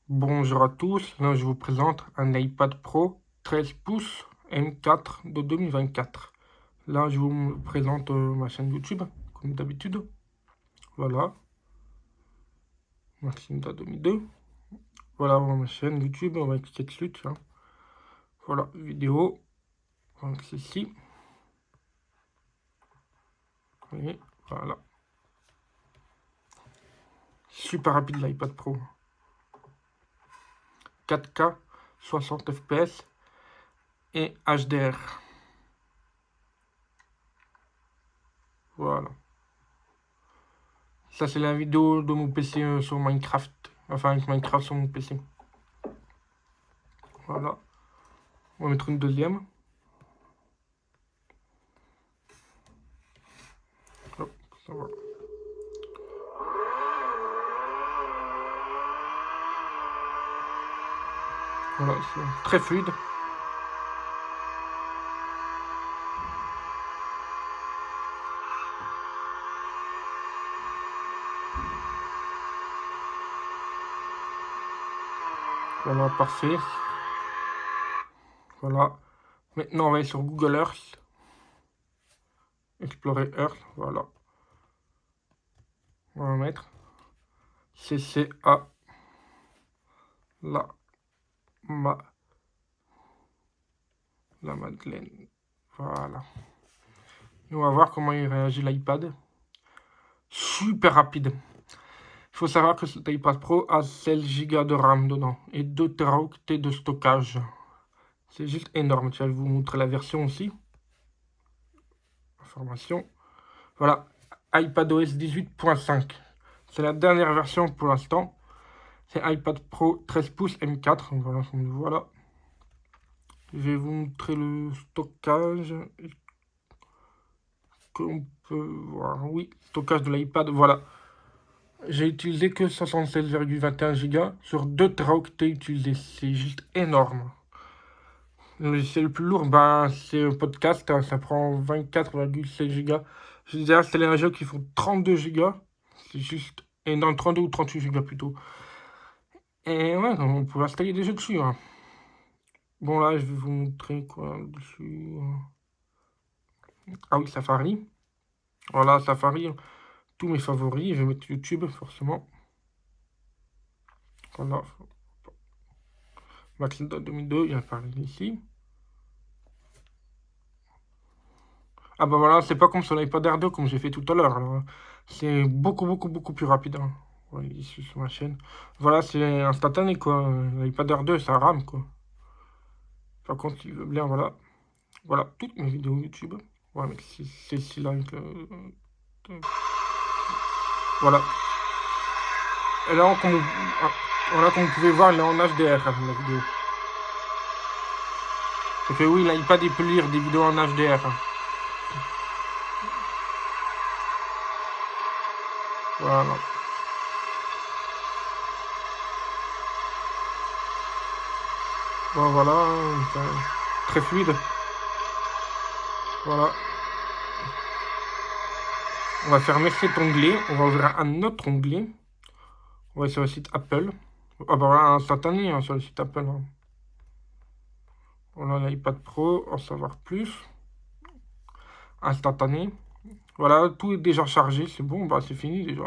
Bonjour à tous, là je vous présente un iPad Pro 13 pouces M4 de 2024. Là je vous présente ma chaîne YouTube, comme d'habitude. Voilà, Maxime Da 2002. Voilà ma chaîne YouTube avec cette suite. Hein. Voilà, vidéo. Donc ceci. Et voilà. Super rapide l'iPad Pro. 4K, 60 FPS et HDR. Voilà. Ça c'est la vidéo de mon PC sur Minecraft. Enfin avec Minecraft sur mon PC. Voilà. On va mettre une deuxième. Hop, ça va. Voilà, c'est très fluide. Voilà, parfait. Voilà. Maintenant, on va aller sur Google Earth. Explorer Earth, voilà. On va mettre CCA la Madeleine. Voilà. Et on va voir comment il réagit l'iPad. Super rapide. Il faut savoir que cet iPad Pro a 16 Go de RAM dedans et 2 Teraoctets de stockage. C'est juste énorme. Je vais vous montrer la version aussi. Information. Voilà. iPadOS 18.5. C'est la dernière version pour l'instant. C'est iPad Pro 13 pouces M4. Voilà, voilà. Je vais vous montrer le stockage. Qu'on peut voir. Oui, stockage de l'iPad. Voilà. J'ai utilisé que 76,21 Go sur 2 Teraoctets utilisés. C'est juste énorme. C'est le plus lourd, ben, c'est un podcast. Hein, ça prend 24,6 Go. J'ai déjà installé un jeu qui font 32 Go. C'est juste énorme. 32 ou 38 Go plutôt. Et ouais, on peut installer des jeux dessus. Hein. Bon, là, je vais vous montrer quoi dessus. Ah oui, Safari. Voilà, Safari. Tous mes favoris. Je vais mettre YouTube, forcément. Voilà. Maxime 2002, il apparaît ici. Ah bah voilà, c'est pas comme sur l'iPad Air 2 comme j'ai fait tout à l'heure. C'est beaucoup plus rapide. Hein. Ouais, ici sur ma chaîne. Voilà, c'est instantané quoi. L'iPad Air 2, ça rame quoi. Par contre, il veut bien, voilà. Voilà, toutes mes vidéos YouTube. Ouais, mais c'est ici là avec le... Voilà. Et là, voilà, comme vous pouvez voir, il est en HDR la vidéo. Et que oui, l'iPad il peut lire des vidéos en HDR. Hein. Voilà. Bon, voilà, très fluide. Voilà. On va fermer cet onglet. On va ouvrir un autre onglet. On va aller sur le site Apple. Ah bah voilà, instantané hein, sur le site Apple. Hein. Voilà l'iPad Pro, en savoir plus. Instantané. Voilà, tout est déjà chargé. C'est bon, bah c'est fini déjà.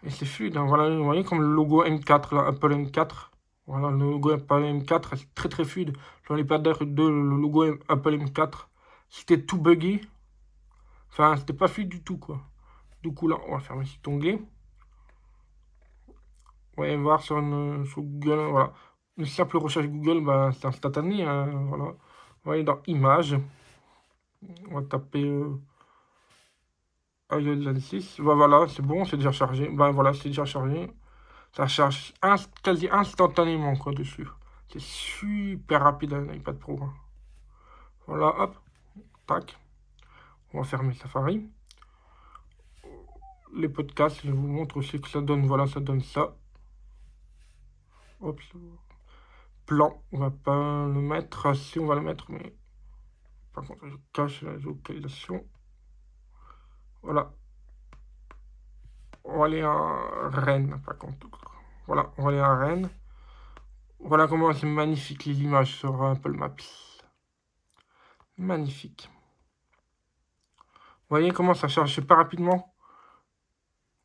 Et c'est fluide. Hein. Voilà, vous voyez comme le logo M4, là, Apple M4. Voilà, le logo Apple M4, c'est très fluide. Sur l'iPad Air 2, le logo Apple M4, c'était tout buggé. Enfin, c'était pas fluide du tout, quoi. Du coup, là, on va fermer cet onglet. On va voir sur Google, voilà. Une simple recherche Google, bah, c'est instantané, hein, voilà. On va aller dans Images. On va taper iOS 6. Bah, voilà, c'est bon, c'est déjà chargé. Bah, voilà, c'est déjà chargé. Ça charge quasi instantanément, quoi, dessus. C'est super rapide, un iPad Pro. Hein. Voilà, hop, tac. On va fermer Safari. Les podcasts, je vous montre aussi que ça donne, voilà, ça donne ça. Hop, plan, on va pas le mettre, si on va le mettre, mais par contre je cache la localisation. Voilà. On va aller à Rennes, par contre. Voilà, on va aller à Rennes. Voilà comment c'est magnifique les images sur Apple Maps. Magnifique. Vous voyez comment ça charge super rapidement.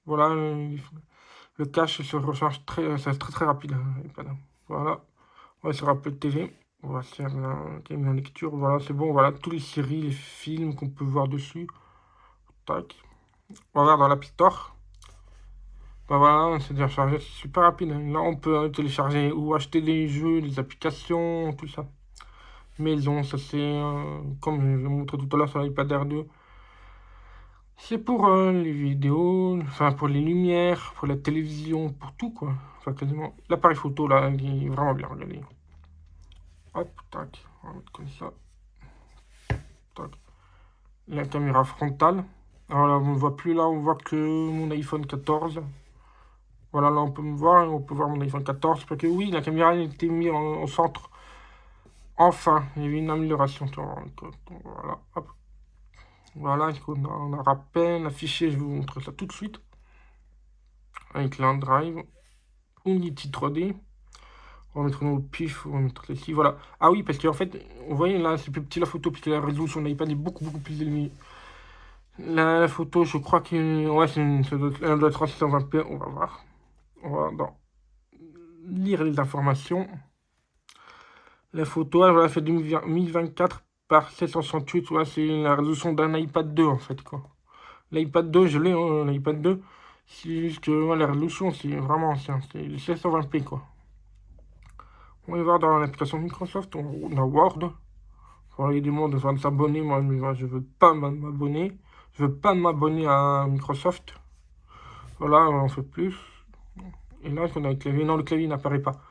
Voilà, le cache se recharge c'est très rapide. Voilà, on va sur Apple TV. On va faire la lecture. Voilà, c'est bon. Voilà, toutes les séries, les films qu'on peut voir dessus. Tac. On va voir dans l'App Store. Bah voilà, c'est déjà chargé, c'est super rapide. Là, on peut télécharger ou acheter des jeux, des applications, tout ça. Maison, ça c'est comme je vous montré tout à l'heure sur l'iPad R2. C'est pour les vidéos, enfin pour les lumières, pour la télévision, pour tout quoi. Enfin quasiment. L'appareil photo là, il est vraiment bien, regardez. Hop, tac, on va mettre comme ça. Tac. La caméra frontale. Alors là, on ne voit plus là, on voit que mon iPhone 14. Voilà, là on peut me voir, on peut voir mon iPhone 14. Parce que oui, la caméra a été mise au centre. Enfin, il y a eu une amélioration. Voilà, hop. Voilà, on a à peine affiché, je vais vous montrer ça tout de suite. Avec l'OneDrive. Unity 3D. On va mettre nos pif, on va mettre ici, voilà. Ah oui, parce qu'en fait, vous voyez là, c'est plus petit la photo, puisque la résolution de l'iPad est beaucoup plus élevée. La photo, je crois que. Ouais, elle doit être en 620p, on va voir. On va lire les informations. La photo, elle voilà, fait 1024 par 768, ouais, c'est la résolution d'un iPad 2 en fait, quoi. L'iPad 2, je l'ai, hein, l'iPad 2. C'est juste que ouais, la résolution, c'est vraiment ancien, c'est 720p, quoi. On va voir dans l'application Microsoft, on a Word. Voilà, il demande de s'abonner, moi je veux pas m'abonner. Je veux pas m'abonner à Microsoft. Voilà, on fait plus. Et là, on a le clavier. Non, le clavier n'apparaît pas.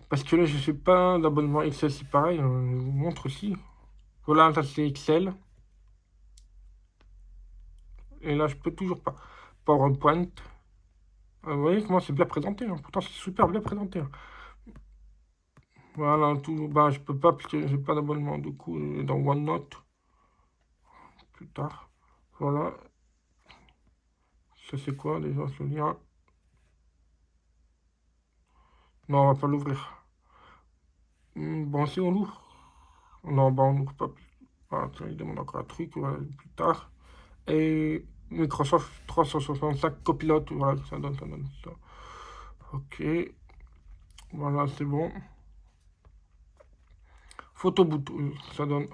Parce que là, je ne fais pas d'abonnement Excel, c'est pareil. Je vous montre aussi. Voilà, ça c'est Excel. Et là, je peux toujours pas. PowerPoint. Vous voyez comment c'est bien présenté. Hein. Pourtant, c'est super bien présenté. Hein. Voilà, tout. Bah, je peux pas parce que j'ai pas d'abonnement. Du coup, dans OneNote. Plus tard. Voilà. Ça, c'est quoi déjà ce lien? Non, on va pas l'ouvrir. Bon, si on l'ouvre. Non, bah, on n'ouvre pas plus. Ah, tiens, il demande encore un truc. Voilà, plus tard. Et Microsoft 365 Copilot. Voilà, ça donne ça. Ok. Voilà, c'est bon. Photo boot, ça donne.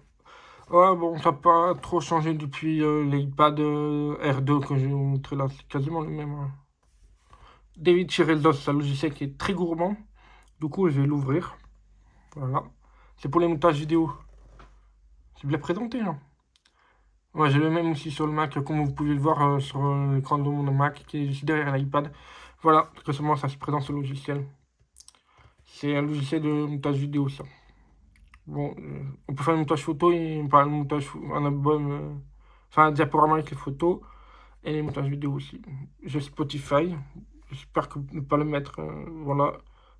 Ouais, bon, ça n'a pas trop changé depuis l'iPad R2 que j'ai montré là. C'est quasiment le même. Hein. David Chireldos, c'est un logiciel qui est très gourmand. Du coup, je vais l'ouvrir. Voilà. C'est pour les montages vidéo. C'est bien présenté. Hein. Ouais, j'ai le même aussi sur le Mac, comme vous pouvez le voir sur l'écran de mon Mac qui est juste derrière l'iPad. Voilà, parce que seulement ça se présente ce logiciel. C'est un logiciel de montage vidéo, ça. Bon, on peut faire un montage photo et pas un montage, un album, enfin un diaporama avec les photos et les montages vidéo aussi. J'ai Spotify, j'espère que ne pas le mettre, voilà,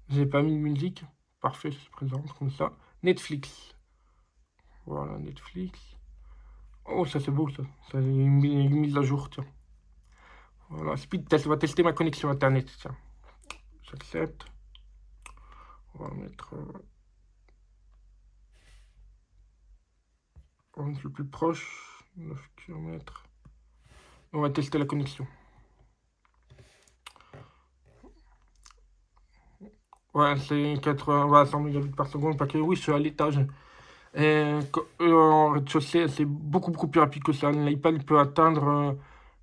j'ai pas mis de musique, parfait, ça se présente comme ça. Netflix, voilà, Netflix. Oh, ça c'est beau ça, ça est une mise à jour, tiens. Voilà, speed test, on va tester ma connexion internet, tiens. J'accepte. On va mettre. On va mettre le plus proche, 9 km. On va tester la connexion. Ouais, c'est 80, 100 mégabits par seconde, parce que oui, je suis à l'étage. Et en rez-de-chaussée, c'est beaucoup plus rapide que ça. L'iPad peut atteindre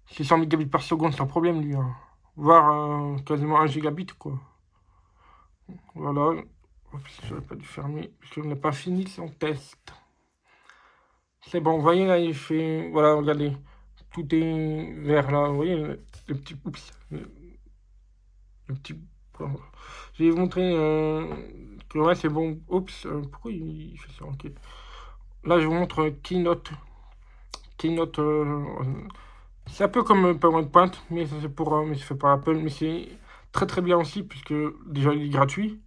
600 mégabits par seconde sans problème, lui. Hein. Voire quasiment 1 gigabit, quoi. Voilà. J'aurais pas dû fermer, parce qu'on n'a pas fini son test. C'est bon, vous voyez là, il fait. Voilà, regardez. Tout est vert là, vous voyez, le petit. Oups. Le petit. Je vais vous montrer que ouais, c'est bon. Oups, pourquoi il fait ça? Ok. Là, je vous montre Keynote. Keynote, c'est un peu comme PowerPoint, mais ça c'est pour, mais c'est fait par Apple, mais c'est très bien aussi puisque déjà il est gratuit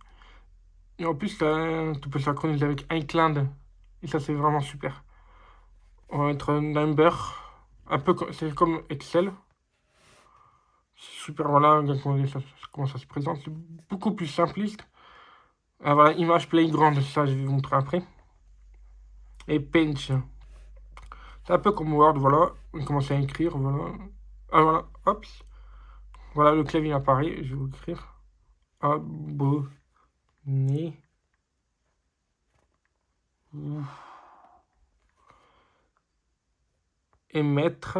et en plus là, tu peux synchroniser avec iCloud et ça c'est vraiment super. On va mettre Number, un peu c'est comme Excel. Super, voilà, regardez comment ça se présente, c'est beaucoup plus simpliste. Ah, voilà, image playground, ça je vais vous montrer après. Et Paint. C'est un peu comme Word, voilà. On commence à écrire, voilà. Ah voilà, hop. Voilà, le clavier apparaît, je vais vous écrire. Abonnez-vous. Et mettre.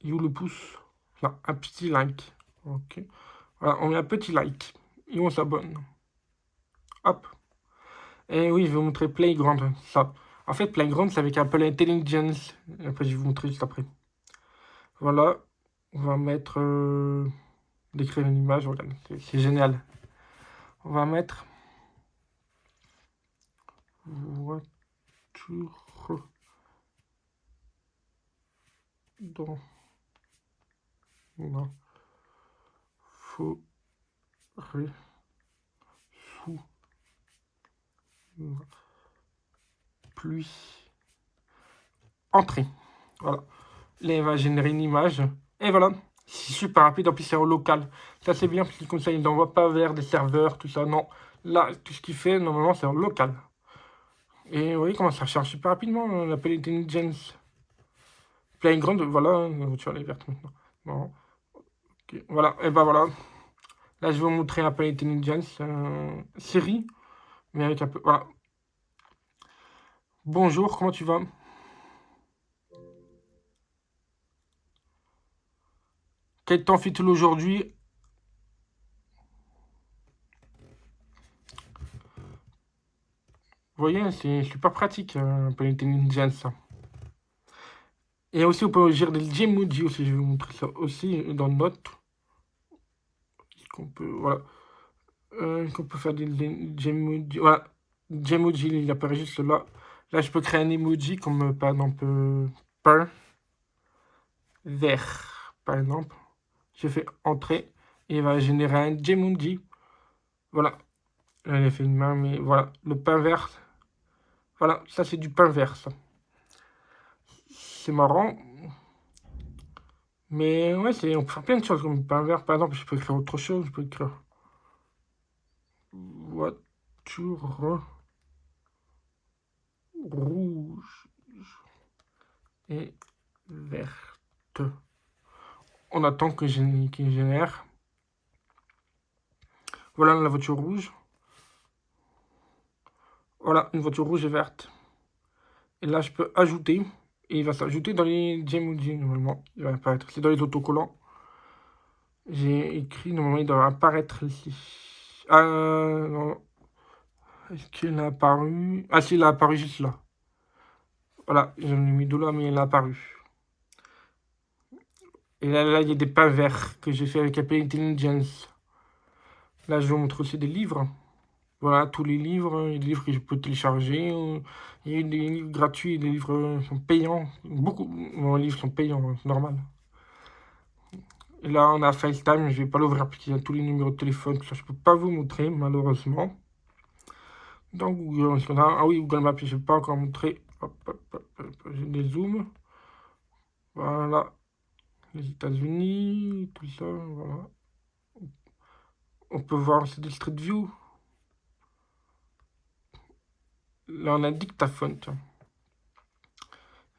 You le pouce. Là, un petit like. Ok. Voilà, on met un petit like. Et on s'abonne. Hop. Et oui, je vais vous montrer Playground. Ça. En fait, Playground, c'est avec Apple Intelligence. Et après, je vais vous montrer juste après. Voilà. On va mettre... d'écrire une image. Regarde, c'est génial. On va mettre... voiture dans la forêt sous la pluie. Entrée. Voilà. Là, il va générer une image. Et voilà. C'est super rapide. En plus, c'est au local. Ça, c'est bien parce que comme ça, il n'envoie pas vers des serveurs, tout ça. Non. Là, tout ce qu'il fait, normalement, c'est au local. Et vous voyez comment ça charge super rapidement, l'Apple Intelligence. Playground, voilà. La voiture, elle est verte maintenant. Bon. Okay. Voilà. Et ben voilà. Là, je vais vous montrer Apple Intelligence. Siri. Mais avec un peu... Voilà. Bonjour, comment tu vas? Quel temps fait-il aujourd'hui? Vous voyez, c'est super pratique, Apple Intelligence. Et aussi, on peut gérer des Gmoji aussi. Je vais vous montrer ça aussi dans Notes. Qu'on peut, voilà. Qu'on peut faire des Gmoji. Voilà. Gmoji, il apparaît juste là. Là, je peux créer un emoji comme par exemple pain vert. Par exemple, je fais entrer et il va générer un Gmoji. Voilà. Là, il a fait une main, mais voilà. Le pain vert. Voilà, ça c'est du pain vert, ça. C'est marrant. Mais ouais, on peut faire plein de choses comme pain vert. Par exemple, je peux écrire autre chose. Je peux écrire voiture rouge et verte. On attend qu'il génère. Voilà la voiture rouge. Voilà, une voiture rouge et verte. Et là, je peux ajouter. Et il va s'ajouter dans les Gmoji, normalement. Il va apparaître. C'est dans les autocollants. J'ai écrit, normalement, il doit apparaître ici. Ah, non. Est-ce qu'il a apparu? Ah, si, il a apparu juste là. Voilà, j'en ai mis deux là, mais il a apparu. Et là, il y a des pains verts que j'ai fait avec Apple Intelligence. Là, je vous montre aussi des livres. Voilà, tous les livres. Il y a des livres que je peux télécharger. Il y a des livres gratuits, des livres sont payants. Beaucoup de livres sont payants, c'est normal. Et là, on a FaceTime. Je ne vais pas l'ouvrir parce qu'il y a tous les numéros de téléphone. Ça, je ne peux pas vous montrer, malheureusement. Dans Google, ah oui, Google Maps, je ne vais pas encore montrer. Hop, hop, hop, hop, j'ai des zooms. Voilà. Les États-Unis, tout ça, voilà. On peut voir, c'est des Street View. Là, on a un dictaphone, tiens.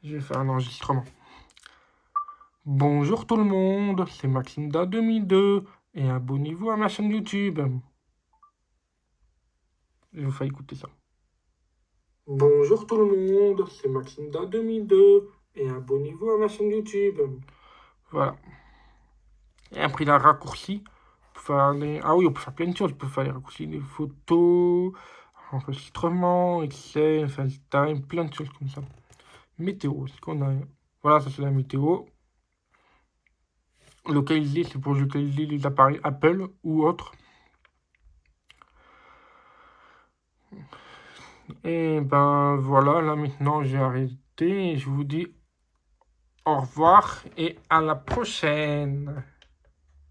Je vais faire un enregistrement. Bonjour tout le monde, c'est Maximda2002 et abonnez-vous à ma chaîne YouTube. Je vous fais écouter ça. Bonjour tout le monde, c'est Maximda2002 et abonnez-vous à ma chaîne YouTube. Voilà. Et après, il a raccourci. Ah oui, on peut faire plein de choses. On peut faire les raccourcis, des photos, enregistrement, Excel, FaceTime, plein de choses comme ça. Météo, c'est qu'on a. Voilà, ça c'est la météo. Localiser, c'est pour localiser les appareils Apple ou autres. Et ben voilà, là maintenant j'ai arrêté. Et je vous dis au revoir et à la prochaine.